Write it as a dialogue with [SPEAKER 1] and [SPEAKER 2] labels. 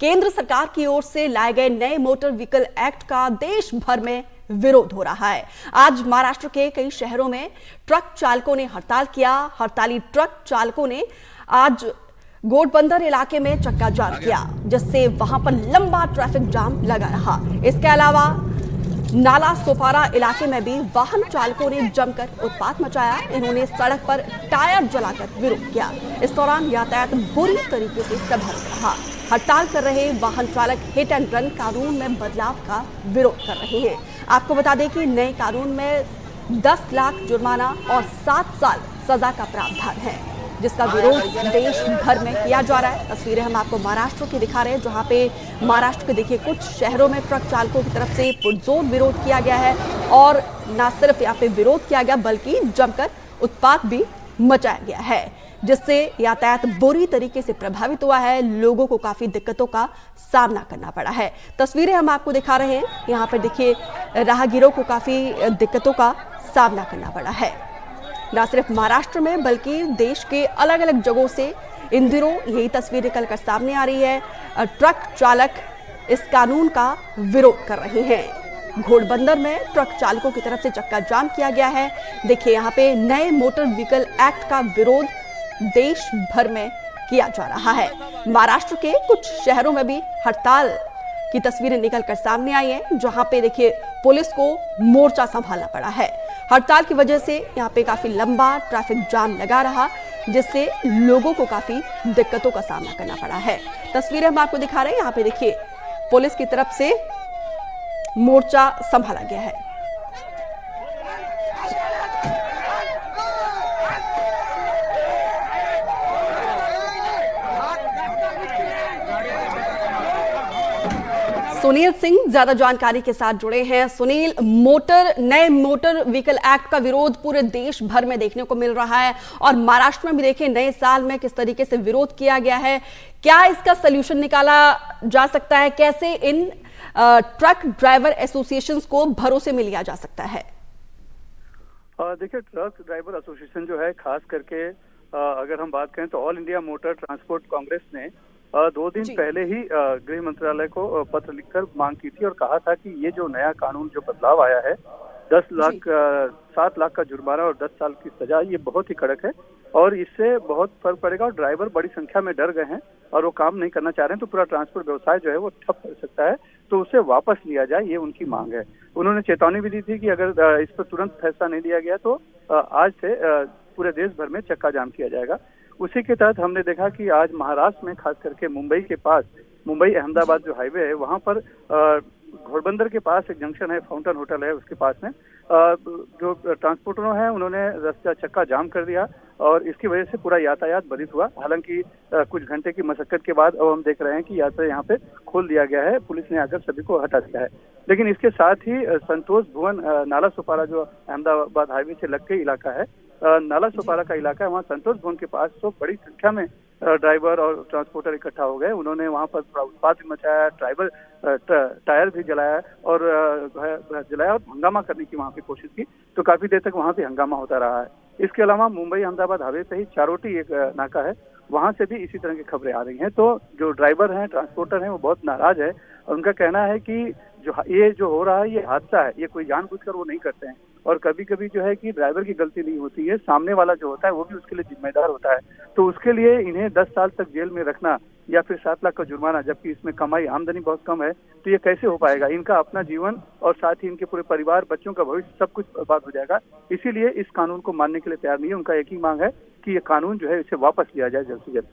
[SPEAKER 1] केंद्र सरकार की ओर से लाए गए नए मोटर व्हीकल एक्ट का देश भर में विरोध हो रहा है। आज महाराष्ट्र के कई शहरों में ट्रक चालकों ने हड़ताल किया। हड़ताली ट्रक चालकों ने आज घोड़बंदर इलाके में चक्का जाम किया, जिससे वहां पर लंबा ट्रैफिक जाम लगा रहा। इसके अलावा नाला सोपारा इलाके में भी वाहन चालकों ने जमकर उत्पात मचाया। इन्होंने सड़क पर टायर जलाकर विरोध किया। इस दौरान यातायात बुरी तरीके से प्रभावित रहा। हड़ताल कर रहे वाहन चालक हिट एंड रन कानून में बदलाव का विरोध कर रहे हैं। आपको बता दें कि नए कानून में 10 लाख जुर्माना और 7 साल सजा का प्रावधान है, जिसका विरोध देश भर में किया जा रहा है। तस्वीरें हम आपको महाराष्ट्र की दिखा रहे हैं, जहां पे महाराष्ट्र के देखिए कुछ शहरों में ट्रक चालकों की तरफ से पुरजोर विरोध किया गया है और न सिर्फ यहाँ पे विरोध किया गया बल्कि जमकर उत्पात भी मचाया गया है, जिससे यातायात बुरी तरीके से प्रभावित हुआ है। लोगों को काफी दिक्कतों का सामना करना पड़ा है। तस्वीरें हम आपको दिखा रहे हैं, यहाँ पर देखिए राहगीरों को काफी दिक्कतों का सामना करना पड़ा है। न सिर्फ महाराष्ट्र में बल्कि देश के अलग अलग जगहों से इन दिनों यही तस्वीर निकलकर सामने आ रही है। ट्रक चालक इस कानून का विरोध कर रहे हैं। घोड़बंदर में ट्रक चालकों की तरफ से चक्का जाम किया गया है। देखिए यहाँ पे नए मोटर व्हीकल एक्ट का विरोध देश भर में किया जा रहा है। महाराष्ट्र के कुछ शहरों में भी हड़ताल की तस्वीरें निकलकर सामने आई हैं, जहां पे देखिए पुलिस को मोर्चा संभालना पड़ा है। हड़ताल की वजह से यहाँ पे काफी लंबा ट्रैफिक जाम लगा रहा, जिससे लोगों को काफी दिक्कतों का सामना करना पड़ा है। तस्वीरें हम आपको दिखा रहे हैं, यहाँ पे देखिए पुलिस की तरफ से मोर्चा संभाला गया है। सुनील सिंह ज्यादा जानकारी के साथ जुड़े हैं। सुनील, नए मोटर व्हीकल एक्ट का विरोध पूरे देश भर में देखने को मिल रहा है और महाराष्ट्र में भी देखिए नए साल में किस तरीके से विरोध किया गया है। क्या इसका सलूशन निकाला जा सकता है? कैसे इन ट्रक ड्राइवर एसोसिएशंस को भरोसे में लिया जा सकता है?
[SPEAKER 2] देखिए, ट्रक ड्राइवर एसोसिएशन जो है, खास करके अगर हम बात करें तो all India motor transport Congress ने 2 दिन पहले ही गृह मंत्रालय को पत्र लिखकर मांग की थी और कहा था कि ये जो नया कानून जो बदलाव आया है 7 लाख का जुर्माना और 10 साल की सजा, ये बहुत ही कड़क है और इससे बहुत फर्क पड़ेगा और ड्राइवर बड़ी संख्या में डर गए हैं और वो काम नहीं करना चाह रहे हैं। तो पूरा ट्रांसपोर्ट व्यवसाय जो है वो ठप कर सकता है, तो उसे वापस लिया जाए, ये उनकी मांग है। उन्होंने चेतावनी भी दी थी कि अगर इस पर तुरंत फैसला नहीं लिया गया तो आज से पूरे देश भर में चक्का जाम किया जाएगा। उसी के तहत हमने देखा कि आज महाराष्ट्र में, खास करके मुंबई के पास, मुंबई अहमदाबाद जो हाईवे है, वहां पर घोड़बंदर के पास एक जंक्शन है, फाउंटेन होटल है, उसके पास में जो ट्रांसपोर्टरों हैं उन्होंने रास्ता चक्का जाम कर दिया और इसकी वजह से पूरा यातायात बाधित हुआ। हालांकि कुछ घंटे की मशक्कत के बाद अब हम देख रहे हैं कि यातायात यहाँ पे खोल दिया गया है, पुलिस ने आकर सभी को हटा दिया है। लेकिन इसके साथ ही संतोष भवन नाला सोपारा जो अहमदाबाद हाईवे से लग के इलाका है, नाला सोपारा का इलाका है, वहाँ संतोष भवन के पास तो बड़ी संख्या में ड्राइवर और ट्रांसपोर्टर इकट्ठा हो गए। उन्होंने वहाँ पर थोड़ा उत्पात भी मचाया, टायर भी जलाया और हंगामा करने की वहाँ पे कोशिश की, तो काफी देर तक वहाँ पे हंगामा होता रहा है। इसके अलावा मुंबई अहमदाबाद हाईवे पे ही चारोटी एक नाका है, वहाँ से भी इसी तरह की खबरें आ रही हैं। तो जो ड्राइवर हैं, ट्रांसपोर्टर हैं, वो बहुत नाराज है और उनका कहना है कि ये जो हो रहा है ये हादसा है, ये कोई जानबूझकर वो नहीं करते हैं और कभी कभी जो है कि ड्राइवर की गलती नहीं होती है, सामने वाला जो होता है वो भी उसके लिए जिम्मेदार होता है। तो उसके लिए इन्हें 10 साल तक जेल में रखना या फिर 7 लाख का जुर्माना, जबकि इसमें कमाई आमदनी बहुत कम है, तो ये कैसे हो पाएगा? इनका अपना जीवन और साथ ही इनके पूरे परिवार, बच्चों का भविष्य, सब कुछ बर्बाद हो जाएगा। इसीलिए इस कानून को मानने के लिए तैयार नहीं है। उनका एक ही मांग है कि ये कानून जो है इसे वापस लिया जाए जल्द से जल्द।